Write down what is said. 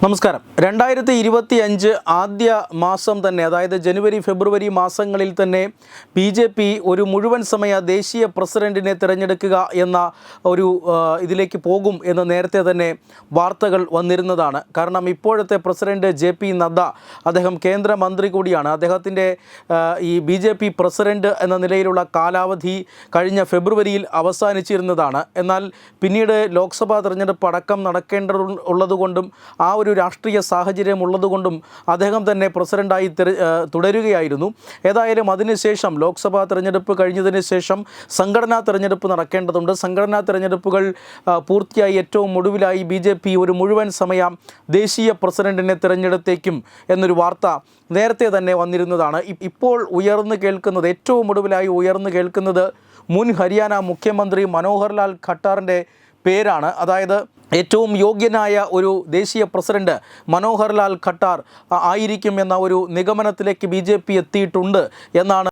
നമസ്കാരം. 2025 ആദ്യ മാസം തന്നെ, അതായത് ജനുവരി ഫെബ്രുവരി മാസങ്ങളിൽ തന്നെ BJP ഒരു മുഴുവൻ സമയ ദേശീയ പ്രസിഡന്റിനെ തിരഞ്ഞെടുക്കുക എന്ന ഒരു ഇതിലേക്ക് പോകും എന്ന് നേരത്തെ തന്നെ വാർത്തകൾ വന്നിരുന്നതാണ്. കാരണം ഇപ്പോഴത്തെ പ്രസിഡന്റ് JP നദ്ദ, അദ്ദേഹം കേന്ദ്രമന്ത്രി കൂടിയാണ്. അദ്ദേഹത്തിൻ്റെ ഈ BJP പ്രസിഡന്റ് എന്ന നിലയിലുള്ള കാലാവധി കഴിഞ്ഞ ഫെബ്രുവരിയിൽ അവസാനിച്ചിരുന്നതാണ്. എന്നാൽ പിന്നീട് ലോക്സഭാ തിരഞ്ഞെടുപ്പ് അടക്കം നടക്കേണ്ടതുള്ളതുകൊണ്ടും ആ ഒരു രാഷ്ട്രീയ സാഹചര്യം ഉള്ളതുകൊണ്ടും അദ്ദേഹം തന്നെ പ്രസിഡന്റായി തുടരുകയായിരുന്നു. ഏതായാലും അതിനുശേഷം ലോക്സഭാ തിരഞ്ഞെടുപ്പ് കഴിഞ്ഞതിന് ശേഷം സംഘടനാ തിരഞ്ഞെടുപ്പ് നടക്കേണ്ടതുണ്ട്. സംഘടനാ തിരഞ്ഞെടുപ്പുകൾ പൂർത്തിയായി ഏറ്റവും ഒടുവിലായി BJP ഒരു മുഴുവൻ സമയ ദേശീയ പ്രസിഡന്റിനെ തിരഞ്ഞെടുത്തേക്കും എന്നൊരു വാർത്ത നേരത്തെ തന്നെ വന്നിരുന്നതാണ്. ഇപ്പോൾ ഏറ്റവും ഒടുവിലായി ഉയർന്നു കേൾക്കുന്നത് മുൻ ഹരിയാന മുഖ്യമന്ത്രി മനോഹർ ലാൽ ഖട്ടാറിൻ്റെ പേരാണ്. അതായത് ഏറ്റവും യോഗ്യനായ ഒരു ദേശീയ പ്രസിഡന്റ് മനോഹർ ലാൽ ഖട്ടാർ ആയിരിക്കും എന്ന ഒരു നിഗമനത്തിലേക്ക് BJP എത്തിയിട്ടുണ്ട് എന്നാണ്